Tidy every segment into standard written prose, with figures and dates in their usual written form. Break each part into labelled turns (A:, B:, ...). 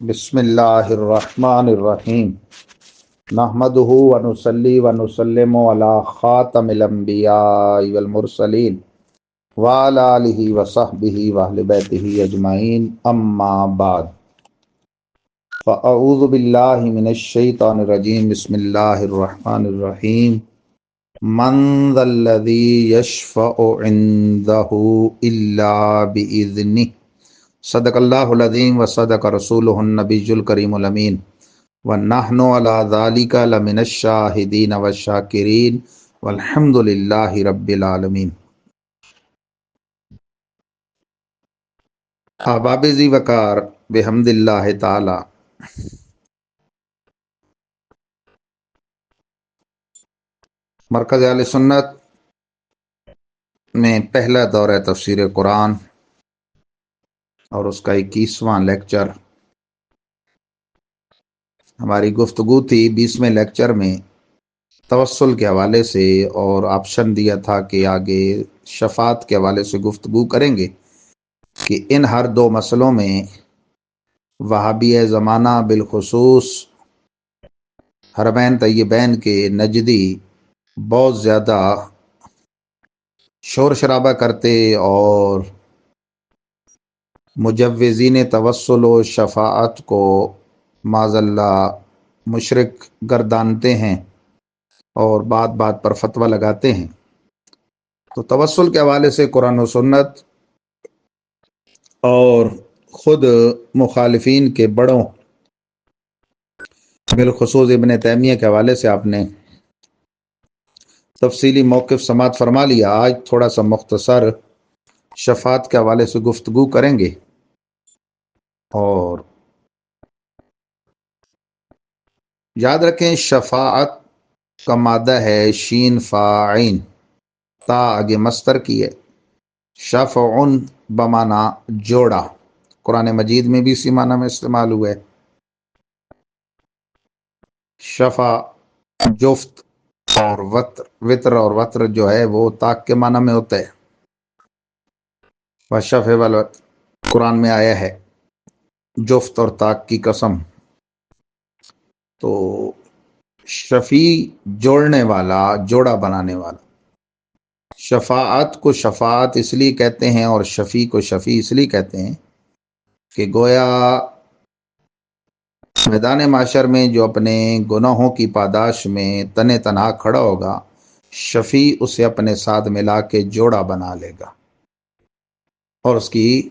A: بسم اللہ الرحمن الرحیم نحمدہ ونصلی ونسلم علی خاتم الانبیاء والمرسلین وعلی آلہ وصحبہ واہل بیتہ اجمعین اما بعد فاعوذ باللہ من الشیطان الرجیم بسم اللہ الرحمن الرحیم من ذا الذی یشفع عندہ الا بإذنہ صدق اللہ العظیم وصدق رسولہ النبی الکریم الامین وَنَحْنُ عَلَى ذَلِكَ لَمِنَ الشَّاهِدِينَ وَالشَّاكِرِينَ وَالْحَمْدُ لِلَّهِ رَبِّ الْعَالَمِينَ۔ احباب ذی وقار بحمد اللہ تعالی مرکز اہل سنت میں پہلا دورہ تفسیر قرآن اور اس کا 21واں لیکچر، ہماری گفتگو تھی 20ویں لیکچر میں توسل کے حوالے سے، اور آپشن دیا تھا کہ آگے شفاعت کے حوالے سے گفتگو کریں گے کہ ان ہر دو مسئلوں میں وہابی زمانہ بالخصوص حرمین طیبین کے نجدی بہت زیادہ شور شرابہ کرتے اور مجوزین توسل و شفاعت کو معاذ اللہ مشرک گردانتے ہیں اور بات بات پر فتویٰ لگاتے ہیں۔ تو توسل کے حوالے سے قرآن و سنت اور خود مخالفین کے بڑوں بالخصوص ابن تیمیہ کے حوالے سے آپ نے تفصیلی موقف سماعت فرما لیا۔ آج تھوڑا سا مختصر شفاعت کے حوالے سے گفتگو کریں گے، اور یاد رکھیں شفاعت کا مادہ ہے شین فاعین، تا آگے مصدر کی ہے، شفعن بمانا جوڑا، قرآن مجید میں بھی اسی معنی میں استعمال ہوا ہے۔ شفع جفت اور وطر اور وطر جو ہے وہ طاق کے معنی میں ہوتا ہے، وشفع والوطر قرآن میں آیا ہے جفت اور طاق کی قسم۔ تو شفیع جوڑنے والا، جوڑا بنانے والا۔ شفاعت کو شفاعت اس لیے کہتے ہیں اور شفیع کو شفیع اس لیے کہتے ہیں کہ گویا میدان معاشر میں جو اپنے گناہوں کی پاداش میں تنے تنہا کھڑا ہوگا، شفیع اسے اپنے ساتھ ملا کے جوڑا بنا لے گا اور اس کی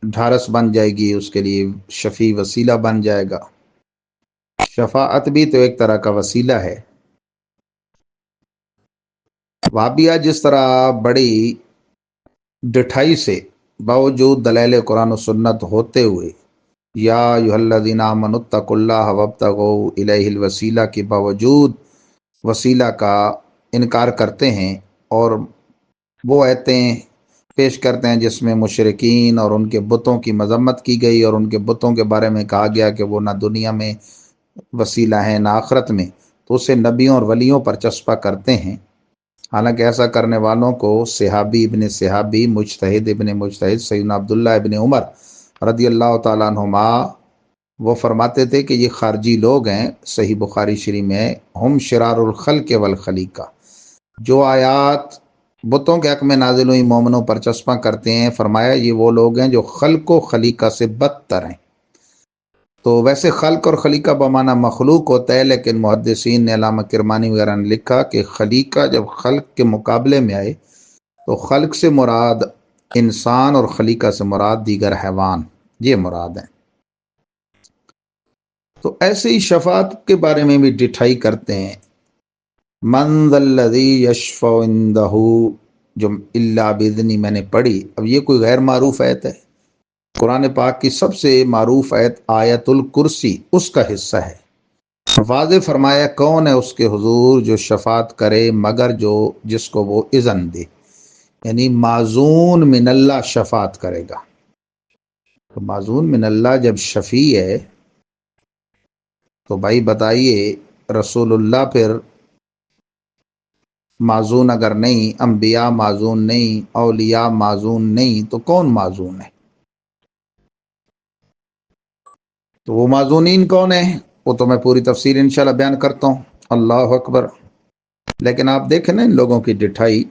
A: ڈھارس بن جائے گی، اس کے لیے شفیع وسیلہ بن جائے گا۔ شفاعت بھی تو ایک طرح کا وسیلہ ہے۔ وہابیہ جس طرح بڑی ڈٹھائی سے باوجود دلائل قرآن و سنت ہوتے ہوئے یا ایھا الذین آمنوا اتقوا اللہ وابتغوا الیہ الوسیلہ کے باوجود وسیلہ کا انکار کرتے ہیں، اور وہ آیتیں پیش کرتے ہیں جس میں مشرکین اور ان کے بتوں کی مذمت کی گئی اور ان کے بتوں کے بارے میں کہا گیا کہ وہ نہ دنیا میں وسیلہ ہیں نہ آخرت میں، تو اسے نبیوں اور ولیوں پر چسپاں کرتے ہیں۔ حالانکہ ایسا کرنے والوں کو صحابی ابن صحابی، مجتہد ابن مجتہد سیدنا عبداللہ ابن عمر رضی اللہ تعالیٰ عنہما وہ فرماتے تھے کہ یہ خارجی لوگ ہیں، صحیح بخاری شریف میں، ہم شرار الخلق والخلیقہ، جو آیات بتوں کے حق میں نازل ہوئی مومنوں پر چسپاں کرتے ہیں، فرمایا یہ وہ لوگ ہیں جو خلق و خلیقہ سے بدتر ہیں۔ تو ویسے خلق اور خلیقہ بمعنی مخلوق ہوتا ہے، لیکن محدثین نے، علامہ کرمانی وغیرہ نے لکھا کہ خلیقہ جب خلق کے مقابلے میں آئے تو خلق سے مراد انسان اور خلیقہ سے مراد دیگر حیوان، یہ مراد ہیں۔ تو ایسے ہی شفاعت کے بارے میں بھی ڈٹھائی کرتے ہیں۔ من ذا الذی یشفع عندہ، جو الا باذنہ میں نے پڑھی، اب یہ کوئی غیر معروف آیت ہے؟ قرآن پاک کی سب سے معروف آیت آیت الکرسی اس کا حصہ ہے۔ واضح فرمایا کون ہے اس کے حضور جو شفاعت کرے مگر جس کو وہ اذن دے، یعنی معزون من اللہ شفاعت کرے گا۔ تو معزون من اللہ جب شفیع ہے تو بھائی بتائیے، رسول اللہ پھر معزون اگر نہیں، انبیاء معزون نہیں، اولیاء معزون نہیں، تو کون معزون ہے؟ تو وہ معزونین کون ہیں وہ تو میں پوری تفصیل انشاءاللہ بیان کرتا ہوں، اللہ اکبر۔ لیکن آپ دیکھیں نا ان لوگوں کی ڈٹھائی،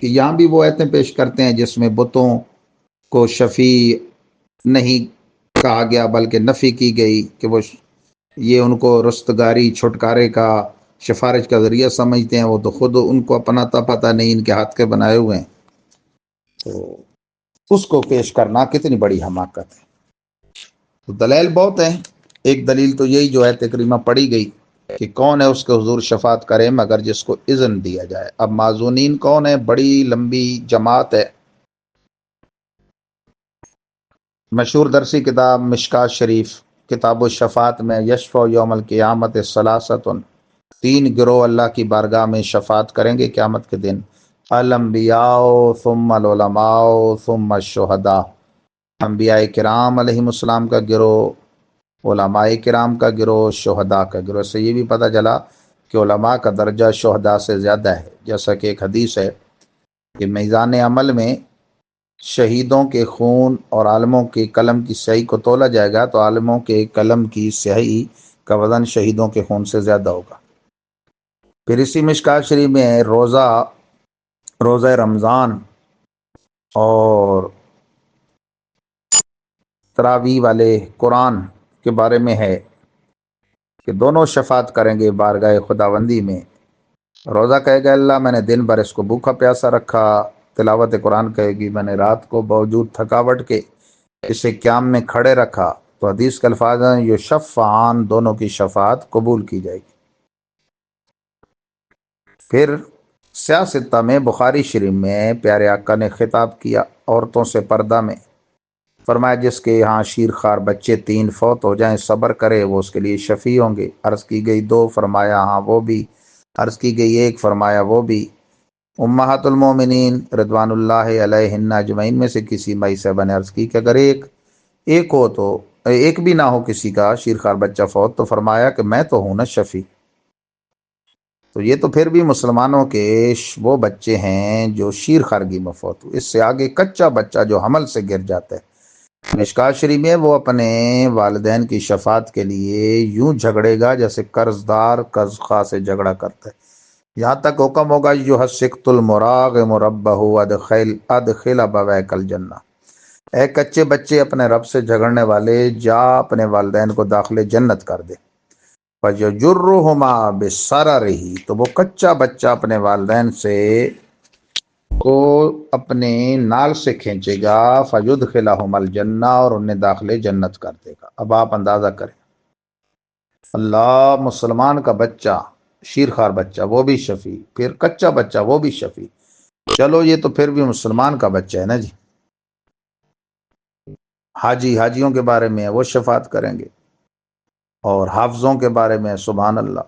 A: کہ یہاں بھی وہ ایتیں پیش کرتے ہیں جس میں بتوں کو شفیع نہیں کہا گیا بلکہ نفی کی گئی، کہ وہ یہ ان کو رستگاری چھٹکارے کا سفارش کا ذریعہ سمجھتے ہیں، وہ تو خود ان کو اپنا پتہ نہیں، ان کے ہاتھ کے بنائے ہوئے ہیں۔ تو اس کو پیش کرنا کتنی بڑی حماقت ہے۔ تو دلائل بہت ہیں، ایک دلیل تو یہی جو ہے تکریمہ پڑھی گئی کہ کون ہے اس کے حضور شفاعت کرے مگر جس کو اذن دیا جائے۔ اب معزونین کون ہے؟ بڑی لمبی جماعت ہے۔ مشہور درسی کتاب مشکات شریف کتاب الشفاعت میں یشفع یوم القیامت ثلاثۃ، تین گروہ اللہ کی بارگاہ میں شفاعت کریں گے قیامت کے دن، الانبیاء ثم العلماء ثم الشہداء، انبیاء کرام علیہم السلام کا گروہ، علماء کرام کا گروہ، شہداء کا گروہ۔ سے یہ بھی پتہ چلا کہ علماء کا درجہ شہداء سے زیادہ ہے، جیسا کہ ایک حدیث ہے کہ میزان عمل میں شہیدوں کے خون اور عالموں کے قلم کی سیاہی کو تولا جائے گا تو عالموں کے قلم کی سیاہی کا وزن شہیدوں کے خون سے زیادہ ہوگا۔ پھر اسی مشکات شریف میں روزہ رمضان اور تراویح والے قرآن کے بارے میں ہے کہ دونوں شفاعت کریں گے بارگاہ خداوندی میں۔ روزہ کہے گا اللہ میں نے دن بھر اس کو بھوکا پیاسا رکھا، تلاوت قرآن کہے گی میں نے رات کو باوجود تھکاوٹ کے اسے قیام میں کھڑے رکھا، تو حدیث کے الفاظ ہیں یشفعان، دونوں کی شفاعت قبول کی جائے گی۔ پھر سیاستہ میں بخاری شریف میں پیارے آقا نے خطاب کیا عورتوں سے پردہ میں، فرمایا جس کے یہاں شیر خوار بچے 3 فوت ہو جائیں صبر کرے وہ اس کے لیے شفیع ہوں گے۔ عرض کی گئی 2، فرمایا ہاں وہ بھی۔ عرض کی گئی 1، فرمایا وہ بھی۔ امہات المومنین رضوان اللہ علیہن اجمعین میں سے کسی مائی صاحبہ نے عرض کی کہ اگر ایک ہو تو ایک بھی نہ ہو کسی کا شیر خوار بچہ فوت، تو فرمایا کہ میں تو ہوں نا شفیع۔ تو یہ تو پھر بھی مسلمانوں کے وہ بچے ہیں جو شیر خارگی میں فوت ہو، اس سے آگے کچا بچہ جو حمل سے گر جاتا ہے۔ مشکات شریف میں وہ اپنے والدین کی شفاعت کے لیے یوں جھگڑے گا جیسے قرض دار قرض خواہ سے جھگڑا کرتا ہے، یہاں تک حکم ہوگا یحسکت المراغم ربہ ادخل ابویک الجنہ، اے کچے بچے اپنے رب سے جھگڑنے والے جا اپنے والدین کو داخل جنت کر دے۔ فَيَجُرُّهُمَا بِالسَّرَرِهِ، تو وہ کچا بچہ اپنے والدین سے کو اپنے نال سے کھینچے گا، فَيُدْخِلَهُمَ الْجَنَّةَ، اور انہیں داخل جنت کر دے گا۔ اب آپ اندازہ کریں، اللہ مسلمان کا بچہ شیر خوار بچہ وہ بھی شفیع، پھر کچا بچہ وہ بھی شفیع، چلو یہ تو پھر بھی مسلمان کا بچہ ہے نا جی۔ حاجیوں کے بارے میں ہے وہ شفاعت کریں گے، اور حافظوں کے بارے میں سبحان اللہ،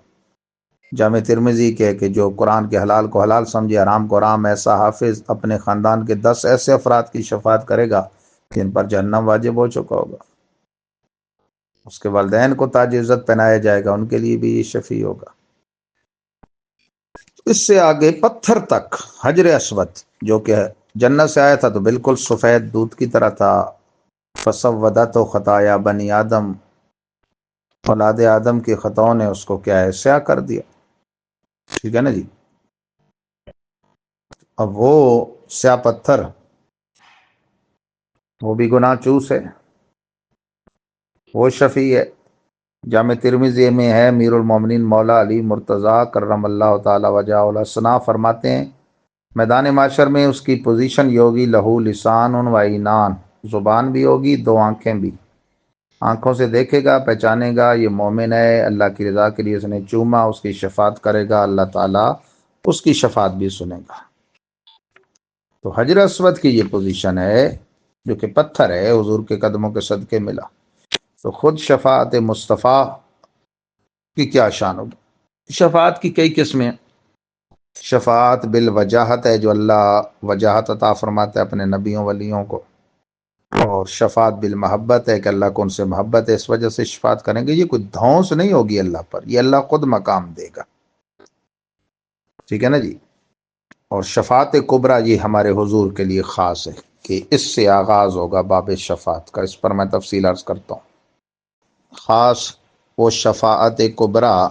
A: جامع ترمذی کے کہ جو قرآن کے حلال کو حلال سمجھے حرام کو حرام، ایسا حافظ اپنے خاندان کے 10 ایسے افراد کی شفاعت کرے گا جن پر جہنم واجب ہو چکا ہوگا، اس کے والدین کو تاج عزت پہنایا جائے گا، ان کے لیے بھی یہ شفیع ہوگا۔ اس سے آگے پتھر تک، حجر اسود جو کہ جنت سے آیا تھا تو بالکل سفید دودھ کی طرح تھا، فسودت خطایا بنی آدم، اولاد آدم کی خطاؤں نے اس کو کیا ہے سیاہ کر دیا، ٹھیک ہے نا جی۔ اب وہ سیاہ پتھر وہ بھی گناہ چوس ہے، وہ شفیع ہے۔ جامع ترمذی میں ہے امیر المومنین مولا علی مرتضیٰ کرم اللہ تعالی وجہہ الحسنہ فرماتے ہیں میدان معاشر میں اس کی پوزیشن یہ ہوگی لہو لسان و عینان، زبان بھی ہوگی، 2 آنکھیں بھی، آنکھوں سے دیکھے گا پہچانے گا یہ مومن ہے، اللہ کی رضا کے لیے اس نے چوما، اس کی شفاعت کرے گا، اللہ تعالیٰ اس کی شفاعت بھی سنے گا۔ تو حجر اسود کی یہ پوزیشن ہے جو کہ پتھر ہے، حضور کے قدموں کے صدقے ملا، تو خود شفاعت مصطفیٰ کی کیا شان ہوگی۔ شفاعت کی کئی قسمیں، شفاعت بالوجاہت ہے جو اللہ وجاہت عطا فرماتا ہے اپنے نبیوں ولیوں کو، اور شفاعت بالمحبت ہے کہ اللہ کو ان سے محبت ہے اس وجہ سے شفاعت کریں گے، یہ کوئی دھونس نہیں ہوگی اللہ پر، یہ اللہ خود مقام دے گا، ٹھیک ہے نا جی۔ اور شفاعت کبریٰ یہ ہمارے حضور کے لیے خاص ہے کہ اس سے آغاز ہوگا باب شفاعت کا، اس پر میں تفصیل عرض کرتا ہوں۔ خاص وہ شفاعت کبریٰ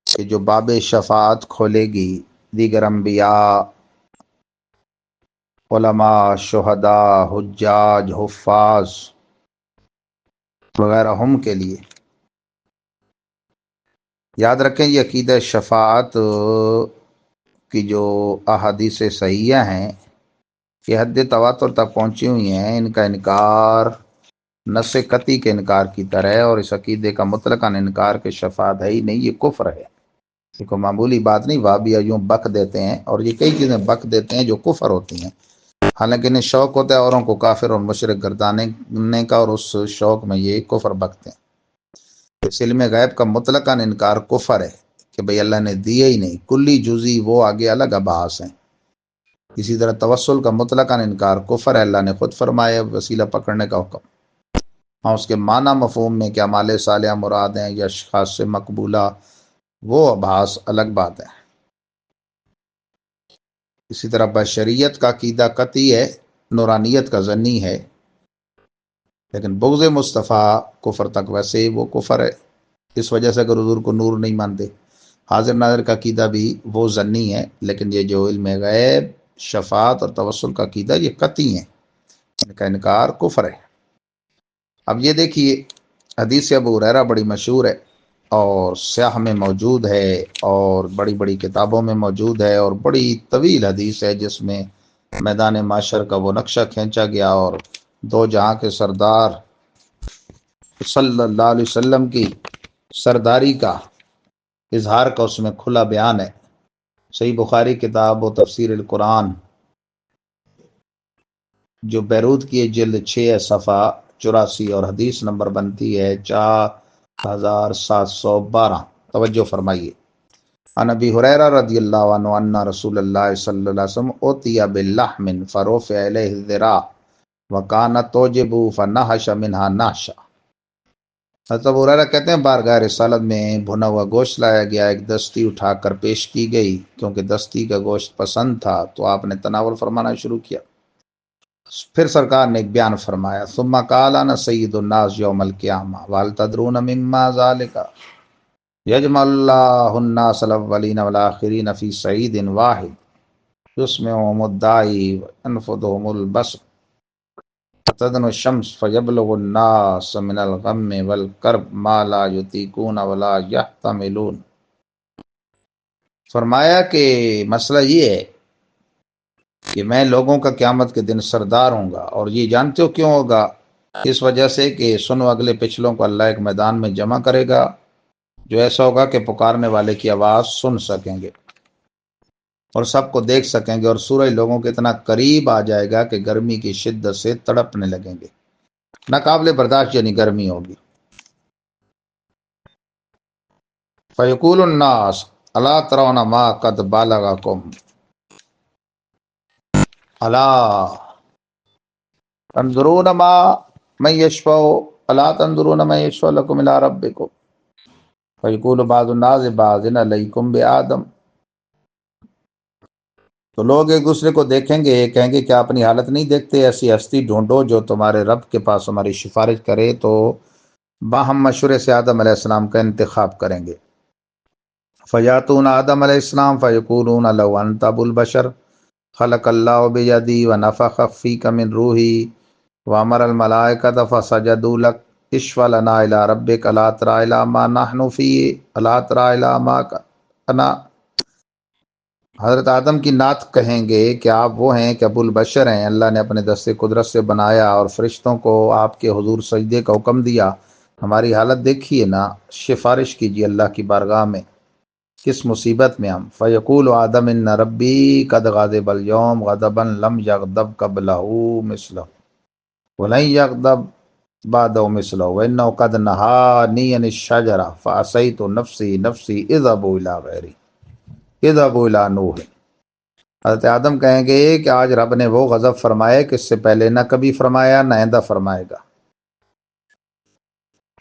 A: کہ جو باب شفاعت کھولے گی دیگر انبیاء، علماء، شہداء، حجاج، حفاظ وغیرہ ہم کے لیے۔ یاد رکھیں یہ عقیدہ شفاعت کی جو احادیث صحیحہ ہیں یہ حد تواتر تک پہنچی ہوئی ہیں، ان کا انکار نص قطعی کے انکار کی طرح ہے، اور اس عقیدے کا مطلقاً انکار کہ شفاعت ہے ہی نہیں یہ کفر ہے۔ یہ کوئی معمولی بات نہیں، وہابی یوں بک دیتے ہیں، اور یہ کئی چیزیں بک دیتے ہیں جو کفر ہوتی ہیں، حالانکہ انہیں شوق ہوتا ہے اوروں کو کافر اور مشرک گردانے کا، اور اس شوق میں یہ کفر بکتے ہیں۔ اس علم غیب کا مطلقاً انکار کفر ہے کہ بھئی اللہ نے دیے ہی نہیں، کلی جزی وہ آگے الگ ابحاث ہیں۔ اسی طرح توسل کا مطلقاً انکار کفر ہے، اللہ نے خود فرمایا وسیلہ پکڑنے کا حکم۔ ہاں اس کے معنی مفہوم میں کیا اعمال صالحہ مراد ہیں یا اشخاص سے مقبولہ، وہ ابحاث الگ بات ہے۔ اسی طرح بشریت کا عقیدہ قطعی ہے، نورانیت کا ظنی ہے، لیکن بغض مصطفیٰ کفر تک ویسے وہ کفر ہے، اس وجہ سے اگر حضور کو نور نہیں مانتے۔ حاضر ناظر کا عقیدہ بھی وہ ظنی ہے، لیکن یہ جو علم غیب، شفاعت اور توسل کا عقیدہ یہ قطعی ہے، ان کا انکار کفر ہے۔ اب یہ دیکھیے حدیث ابو ہریرہ بڑی مشہور ہے اور سیاح میں موجود ہے اور بڑی بڑی کتابوں میں موجود ہے، اور بڑی طویل حدیث ہے جس میں میدان معاشر کا وہ نقشہ کھینچا گیا اور دو جہاں کے سردار صلی اللہ علیہ وسلم کی سرداری کا اظہار کا اس میں کھلا بیان ہے۔ صحیح بخاری کتاب و تفسیر القرآن جو بیروت کی جلد 6 ہے، صفحہ 84، اور حدیث نمبر بنتی ہے 4712۔ توجہ فرمائیے۔ عن ابی ہریرہ رضی اللہ عنہ ان رسول اللہ صلی اللہ علیہ وسلم اوتی باللحم فرفع الیہ الذراع وکانت توجب فنحش منها نحشا۔ حضرت ابو ہریرہ کہتے ہیں بارگاہ رسالت میں بھنا ہوا گوشت لایا گیا، ایک دستی اٹھا کر پیش کی گئی، کیونکہ دستی کا گوشت پسند تھا تو آپ نے تناول فرمانا شروع کیا۔ پھر سرکار نے ایک بیان فرمایا، ثم قال انا سید الناس یوم القیامہ وهل تدرون مما ذلك یجمع اللہ الناس الاولین والآخرین فی صعید واحد یسمعهم الداعی وینفضهم البصر تدن الشمس فیبلغ الناس من الغم والکرب ما لا یطیقون ولا یحتملون۔ فرمایا کہ مسئلہ یہ ہے کہ میں لوگوں کا قیامت کے دن سردار ہوں گا، اور یہ جانتے ہو کیوں ہوگا؟ اس وجہ سے کہ سنو اگلے پچھلوں کو اللہ ایک میدان میں جمع کرے گا جو ایسا ہوگا کہ پکارنے والے کی آواز سن سکیں گے اور سب کو دیکھ سکیں گے، اور سورج لوگوں کے اتنا قریب آ جائے گا کہ گرمی کی شدت سے تڑپنے لگیں گے، ناقابل برداشت یعنی گرمی ہوگی۔ فیقول الناس الا ترون ما قد بالغکم الا تنظرون ما من یشفع الا تنظرون من یشفع لکم الی ربکم فیقول بعض الناس بعض علیکم بآدم۔ تو لوگ ایک دوسرے کو دیکھیں گے، کہیں گے کیا اپنی حالت نہیں دیکھتے، ایسی ہستی ڈھونڈو جو تمہارے رب کے پاس ہماری سفارش کرے، تو باہم مشورے سے آدم علیہ السلام کا انتخاب کریں گے۔ فیاتون آدم علیہ السلام فیقولون لو انت ابو البشر خلق اللہ بیدی ونفخ فیک من روحی وامر الملائکۃ فسجدوا لک اشفع لنا الی ربک الا تری الی ما نحن فیہ الا تری الی ما انا۔ حضرت آدم کی نعت کہیں گے کہ آپ وہ ہیں کہ ابو البشر ہیں، اللہ نے اپنے دست قدرت سے بنایا اور فرشتوں کو آپ کے حضور سجدے کا حکم دیا، ہماری حالت دیکھیے نا، سفارش کیجیے اللہ کی بارگاہ میں، کس مصیبت میں ہم۔ فیقول آدم ان ربی قد غضب اليوم غضبا لم یغضب قبلہ مثلہ ولن یغضب بعدہ مثلہ وانہ قد نہانی عن الشجرہ فعصیت نفسی نفسی اذهبوا الی غیری اذهبوا الی نوح۔ حضرت آدم کہیں گے کہ آج رب نے وہ غضب فرمائے کہ اس سے پہلے نہ کبھی فرمایا نہ آئندہ فرمائے گا۔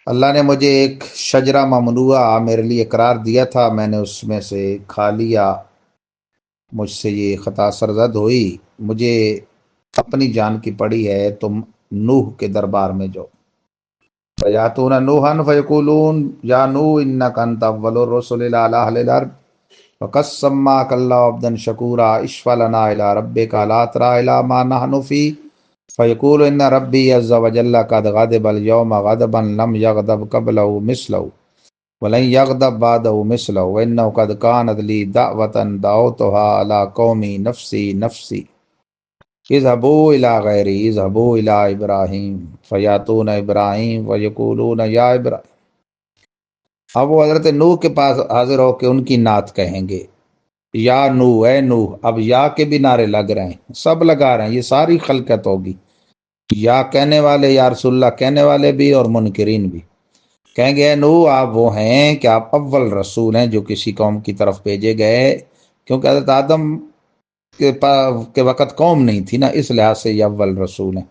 A: اللہ نے مجھے ایک شجرہ ممنوعہ میرے لیے قرار دیا تھا، میں نے اس میں سے کھا لیا، مجھ سے یہ خطا سرزد ہوئی، مجھے اپنی جان کی پڑی ہے، تم نوح کے دربار میں جاؤ۔ فیاتون نوحا فیقولون یا نوح انک انت اول الرسل الی اہل الارض وقد سماک اللہ عبدا شکورا اشفع لنا الی ربک لا تری الی ما نحن فی فیقول ان ربی عز وجل قد غضب اليوم غضبا لم یغضب قبلہ مثلہ ولن یغضب بعدہ مثلہ وانہ قد کانت لی دعوة دعوتها علی قومی نفسی نفسی اذهبوا الی غیری اذهبوا الی ابراہیم فیاتون ابراہیم ویقولون یا ابراہیم۔ اب وہ حضرت نوح کے پاس حاضر ہو کے ان کی نعت کہیں گے، یا نوح اے نوح۔ اب یا کے بھی نعرے لگ رہے ہیں، سب لگا رہے ہیں، یہ ساری خلقت ہوگی، یا کہنے والے یا رسول اللہ کہنے والے بھی اور منکرین بھی کہیں گے اے نوح آپ وہ ہیں کہ آپ اول رسول ہیں جو کسی قوم کی طرف بھیجے گئے، کیونکہ حضرت آدم کے وقت قوم نہیں تھی نا، اس لحاظ سے یہ اول رسول ہیں،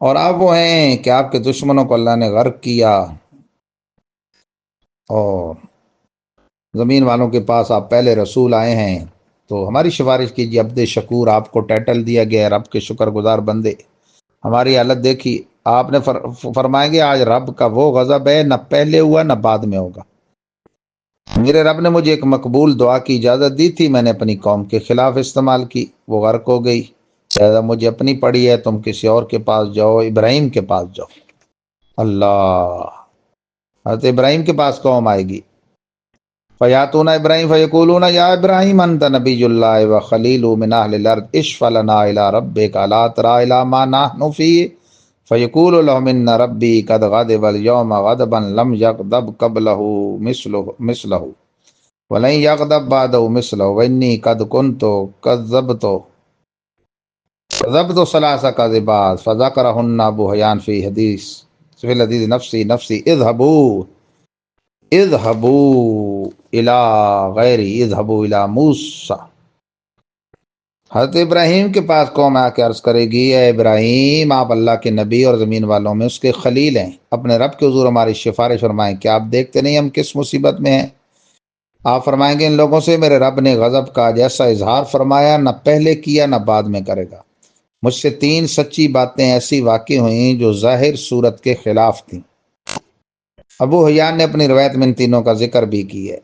A: اور آپ وہ ہیں کہ آپ کے دشمنوں کو اللہ نے غرق کیا، اور زمین والوں کے پاس آپ پہلے رسول آئے ہیں، تو ہماری سفارش کیجیے۔ عبد شکور آپ کو ٹائٹل دیا گیا ہے، رب کے شکر گزار بندے، ہماری حالت دیکھی۔ آپ نے فرمائیں گے آج رب کا وہ غضب ہے، نہ پہلے ہوا نہ بعد میں ہوگا۔ میرے رب نے مجھے ایک مقبول دعا کی اجازت دی تھی، میں نے اپنی قوم کے خلاف استعمال کی، وہ غرق ہو گئی، لہذا مجھے اپنی پڑی ہے، تم کسی اور کے پاس جاؤ، ابراہیم کے پاس جاؤ۔ اللہ، حضرت ابراہیم کے پاس قوم آئے گی، فیاتون ابراہیم فیقولون یا ابراہیم انت نبی اللہ وخلیل من اہل الارض اشفع لنا الی ربک لا تری الی ما نحن فیہ فیقول لهم ان ربی قد غضب اليوم غضبا لم یغضب قبلہ مثلہ ولن یغضب بعدہ مثلہ وانی قد کنت کذبت ثلاث کذبات فذکرہن ابو حیان فی الحدیث نفسی نفسی اذهبوا الی غیری اذهبوا الی موسیٰ۔ حضرت ابراہیم کے پاس قوم آ کے عرض کرے گی اے ابراہیم آپ اللہ کے نبی اور زمین والوں میں اس کے خلیل ہیں، اپنے رب کے حضور ہماری سفارش فرمائیں، کیا آپ دیکھتے نہیں ہم کس مصیبت میں ہیں؟ آپ فرمائیں گے ان لوگوں سے میرے رب نے غضب کا جیسا اظہار فرمایا نہ پہلے کیا نہ بعد میں کرے گا۔ مجھ سے 3 سچی باتیں ایسی واقع ہوئیں جو ظاہر صورت کے خلاف تھیں۔ ابو حیان نے اپنی روایت میں ان تینوں کا ذکر بھی کی ہے،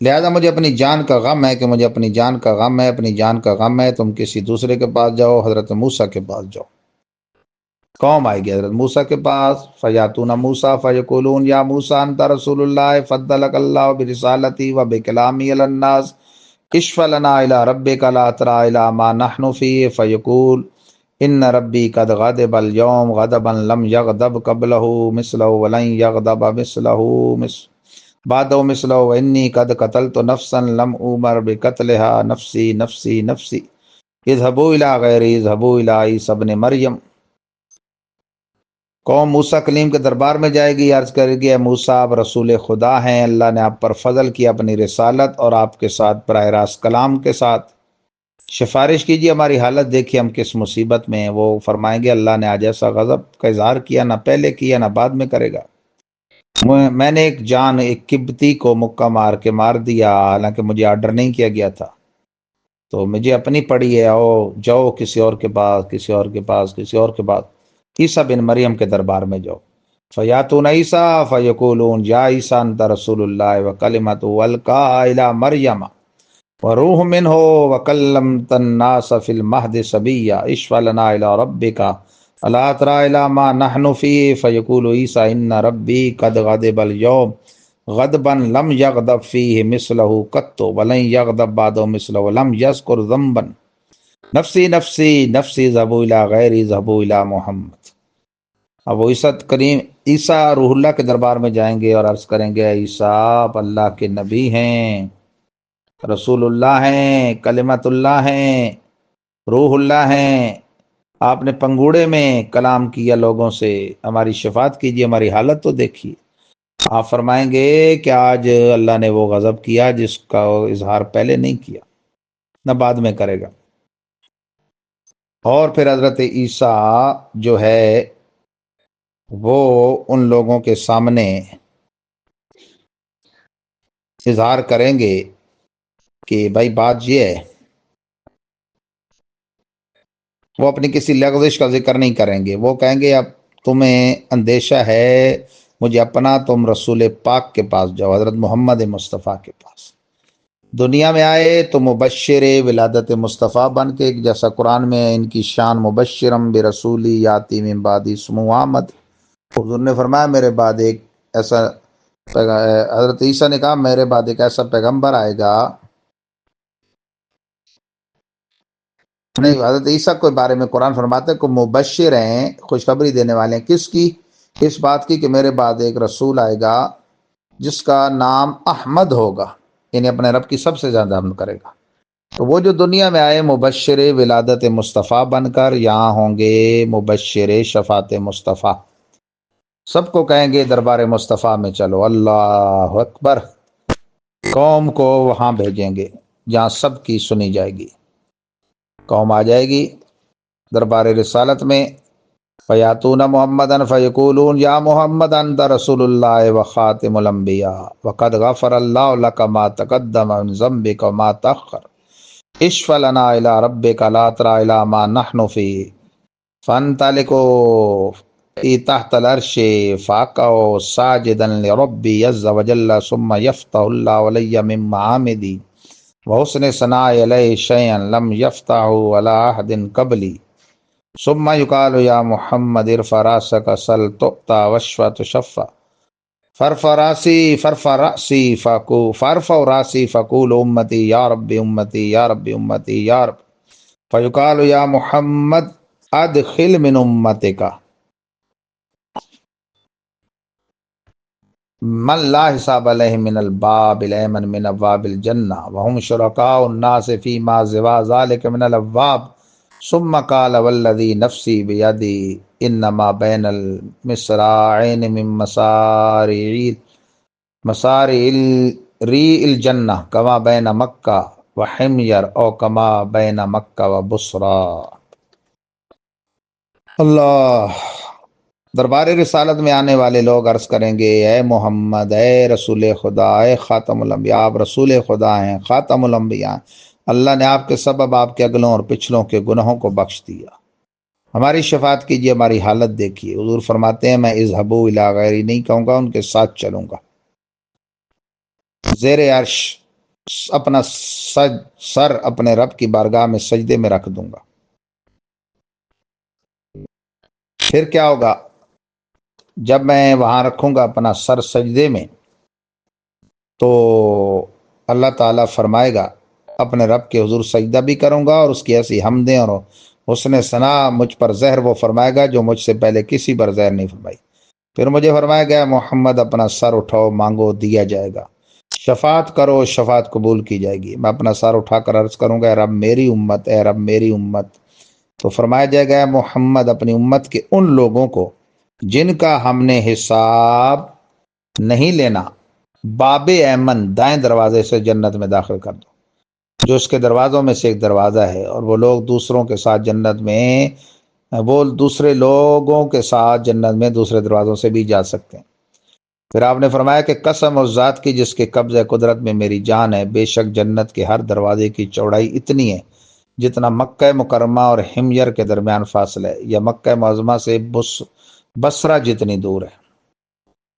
A: لہذا مجھے اپنی جان کا غم ہے کہ مجھے اپنی جان کا غم ہے، اپنی جان کا غم ہے، تم کسی دوسرے کے پاس جاؤ، حضرت موسیٰ کے پاس جاؤ۔ قوم آئے گی حضرت موسیٰ کے پاس، فیاتون موسیٰ فیقولون یا موسیٰ انت رسول اللہ فضلک اللہ برسالتی و بکلامی علی الناس اشفع لنا الی ربک لا تری الی ما نحن فیہ فیقول ان ربی قد غضب اليوم غضبا لم یغضب قبلہ مثلہ ولن یغضب مثلہ بعد مثلہ وانی قد قتلت نفسا لم عمر بقتلها نفسی نفسی نفسی اذهبوا الی غیری اذهبوا الی عیسی ابن مریم۔ قوم موسیٰ کلیم کے دربار میں جائے گی، عرض کرے گی اے موسیٰ آپ رسول خدا ہیں، اللہ نے آپ پر فضل کیا اپنی رسالت اور آپ کے ساتھ براہ راست کلام کے ساتھ، سفارش کیجیے ہماری حالت دیکھیے ہم کس مصیبت میں ہیں۔ وہ فرمائیں گے اللہ نے آج ایسا غضب کا اظہار کیا، نہ پہلے کیا نہ بعد میں کرے گا۔ میں نے ایک قبطی کو مکہ مار کے مار دیا، حالانکہ مجھے آرڈر نہیں کیا گیا تھا، تو مجھے اپنی پڑی ہے، جاؤ کسی اور کے پاس، کسی اور کے پاس، کسی اور کے پاس، عیسیٰ بن مریم کے دربار میں جاؤ۔ فیاتون عیسیٰ فیقولون یا عیسیٰ انت رسول اللہ وکلمۃ القاها الی مریم وروح منہ وکلمت الناس فی المہد صبیا اشفع لنا الی ربک الا تری الی ما نحن فیہ فیقول عیسیٰ ان ربی قد غضب اليوم غضبا لم یغضب فیہ مثلہ قط ولن یغضب بعدہ مثلہ ولم یذکر ذنبا نفسی نفسی نفسی اذهبوا الی غیری اذهبوا الی محمد۔ اب وہ عیسیٰ روح اللہ کے دربار میں جائیں گے اور عرض کریں گے عیسیٰ آپ اللہ کے نبی ہیں، رسول اللہ ہیں، کلمت اللہ ہیں، روح اللہ ہیں، آپ نے پنگوڑے میں کلام کیا لوگوں سے، ہماری شفاعت کیجیے، ہماری حالت تو دیکھیے۔ آپ فرمائیں گے کہ آج اللہ نے وہ غضب کیا جس کا اظہار پہلے نہیں کیا نہ بعد میں کرے گا۔ اور پھر حضرت عیسیٰ جو ہے وہ ان لوگوں کے سامنے اظہار کریں گے کہ بھائی بات یہ ہے، وہ اپنی کسی لغزش کا ذکر نہیں کریں گے، وہ کہیں گے اب تمہیں اندیشہ ہے مجھے اپنا، تم رسول پاک کے پاس جاؤ، حضرت محمد مصطفیٰ کے پاس۔ دنیا میں آئے تو مبشر ولادت مصطفیٰ بن کے، جیسا قرآن میں ان کی شان مبشرم برسولی یاتی من بعدی اسمہ احمد۔ حضور نے فرمایا میرے بعد ایک ایسا حضرت عیسیٰ نے کہا میرے بعد ایک ایسا پیغمبر آئے گا، نہیں، حضرت عیسیٰ کے بارے میں قرآن فرماتا ہے کہ مبشر ہیں، خوشخبری دینے والے ہیں، کس کی؟ اس بات کی کہ میرے بعد ایک رسول آئے گا جس کا نام احمد ہوگا، یعنی اپنے رب کی سب سے زیادہ حمد کرے گا۔ تو وہ جو دنیا میں آئے مبشر ولادت مصطفیٰ بن کر، یہاں ہوں گے مبشر شفاعت مصطفیٰ، سب کو کہیں گے دربار مصطفیٰ میں چلو، اللہ اکبر، قوم کو وہاں بھیجیں گے جہاں سب کی سنی جائے گی، قوم آ جائے گی دربار رسالت میں، فیاتون محمدً فیقولون یا محمد انت رسول اللہ وخاتم الانبیاء وقد غفر اللہ لک ما تقدم من ذنبک وما تأخر اشفع لنا الی ربک لا تری الی ما نحن فیہ فانطلقوا تحت العرش فاقعوا ساجدا لربی عز وجل ثم یفتح اللہ علی من معامدی وحسن ثناء علیہ شیئا لم یفتحوا علی احد قبلی ثم یقال یا محمد ارفع راسک سل تؤتى واشفع تشفع فارفع راسي فقول امتی یا رب امتی یا رب امتی یا رب فیقال یا محمد ادخل من امتک من لا حساب علیہ من الباب الایمن من ابواب الجنہ وهم شرکاء الناس فیما سوى ذلك من الابواب ثم قال والذی نفسی بیدی انما بین المصراعین من مسارع ریء الجنہ کما بین مکہ وحمیر او کما بین مکہ وبصرہ۔ اللہ، دربار رسالت میں آنے والے لوگ عرض کریں گے اے محمد، اے رسول خدا، اے خاتم الانبیاء، آپ رسول خدا ہیں، خاتم الانبیاء، اللہ نے آپ کے سبب آپ کے اگلوں اور پچھلوں کے گناہوں کو بخش دیا، ہماری شفاعت کیجیے، ہماری حالت دیکھیے۔ حضور فرماتے ہیں میں اذهبوا الی غیری نہیں کہوں گا، ان کے ساتھ چلوں گا، زیر عرش اپنا سر اپنے رب کی بارگاہ میں سجدے میں رکھ دوں گا۔ پھر کیا ہوگا؟ جب میں وہاں رکھوں گا اپنا سر سجدے میں تو اللہ تعالیٰ فرمائے گا اپنے رب کے حضور سجدہ بھی کروں گا، اور اس کی ایسی حمدیں اور حسن ثنا مجھ پر زہر وہ فرمائے گا جو مجھ سے پہلے کسی پر زہر نہیں فرمائی۔ پھر مجھے فرمایا گیا محمد اپنا سر اٹھاؤ، مانگو دیا جائے گا، شفاعت کرو شفاعت قبول کی جائے گی۔ میں اپنا سر اٹھا کر عرض کروں گا اے رب میری امت، اے رب میری امت، تو فرمایا جائے گا محمد اپنی امت کے ان لوگوں کو جن کا ہم نے حساب نہیں لینا، باب ایمن دائیں دروازے سے جنت میں داخل کر دو، جو اس کے دروازوں میں سے ایک دروازہ ہے، اور وہ لوگ دوسروں کے ساتھ جنت میں، وہ دوسرے لوگوں کے ساتھ جنت میں دوسرے دروازوں سے بھی جا سکتے ہیں۔ پھر آپ نے فرمایا کہ قسم اس ذات کی جس کے قبضہ قدرت میں میری جان ہے، بے شک جنت کے ہر دروازے کی چوڑائی اتنی ہے جتنا مکہ مکرمہ اور حمیر کے درمیان فاصلہ ہے، یا مکہ معظمہ سے بصرہ جتنی دور ہے۔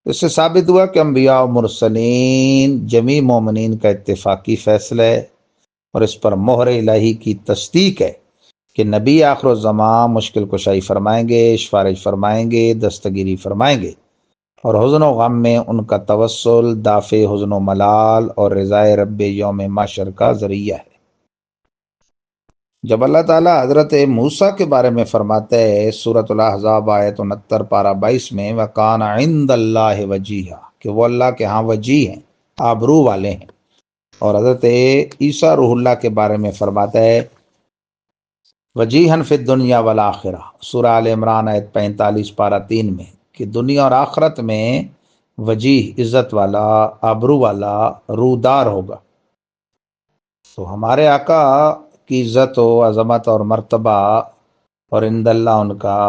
A: اس سے ثابت ہوا کہ انبیاء و مرسلین جمیع مومنین کا اتفاقی فیصلہ ہے، اور اس پر مہر الہی کی تصدیق ہے کہ نبی آخر الزمان مشکل کشائی فرمائیں گے، سفارش فرمائیں گے، دستگیری فرمائیں گے، اور حزن و غم میں ان کا توسل دافع حزن و ملال اور رضائے رب یوم محشر کا ذریعہ ہے۔ جب اللہ تعالیٰ حضرت موسیٰ کے بارے میں فرماتا ہے سورۃ الاحزاب آیت 69 پارہ 22 میں وَكَانَ عِندَ اللَّهِ وَجِيهًا، کہ وہ اللہ کے ہاں وجی ہیں، آبرو والے ہیں۔ اور حضرت عیسیٰ روح اللہ کے بارے میں فرماتا ہے وجیہن فی الدنیا والآخرہ، سورہ آل عمران آیت 45 پارہ 3 میں، کہ دنیا اور آخرت میں وجیہ عزت والا، آبرو والا، رودار ہوگا۔ تو ہمارے آقا کی عزت و عظمت اور مرتبہ اور عند اللہ ان کا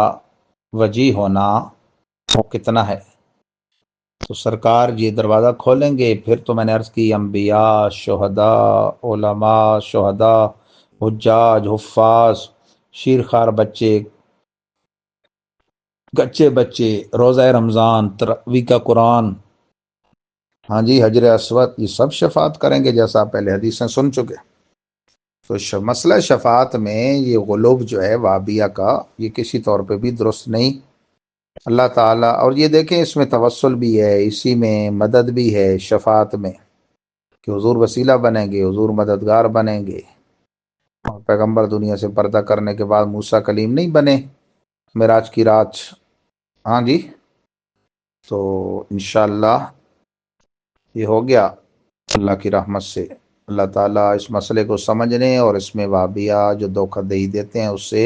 A: وجیہ ہونا وہ کتنا ہے۔ تو سرکار یہ دروازہ کھولیں گے، پھر تو میں نے عرض کی انبیاء، شہداء، علماء، شہداء، حجاج، حفاظ، شیرخوار بچے، بچے بچے، روزہ رمضان، تراویح کا قرآن، ہاں جی، حجر اسود، یہ سب شفاعت کریں گے، جیسا آپ پہلے حدیثیں سن چکے۔ تو مسئلہ شفاعت میں یہ غلوب جو ہے وہابیہ کا، یہ کسی طور پہ بھی درست نہیں۔ اللہ تعالیٰ، اور یہ دیکھیں اس میں توسل بھی ہے، اسی میں مدد بھی ہے شفاعت میں، کہ حضور وسیلہ بنیں گے، حضور مددگار بنیں گے، اور پیغمبر دنیا سے پردہ کرنے کے بعد موسیٰ کلیم نہیں بنے معراج کی رات۔ ہاں جی، تو انشاءاللہ یہ ہو گیا اللہ کی رحمت سے۔ اللہ تعالیٰ اس مسئلے کو سمجھنے اور اس میں وہابیہ جو دھوکہ دہی دیتے ہیں اس سے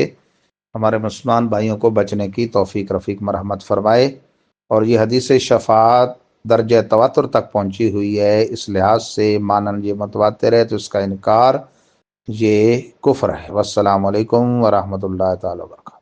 A: ہمارے مسلمان بھائیوں کو بچنے کی توفیق رفیق مرحمت فرمائے۔ اور یہ حدیث شفاعت درجہ تواتر تک پہنچی ہوئی ہے، اس لحاظ سے مانن یہ متواتر ہے تو اس کا انکار یہ کفر ہے۔ والسلام علیکم ورحمۃ اللہ تعالی وبرکاتہ۔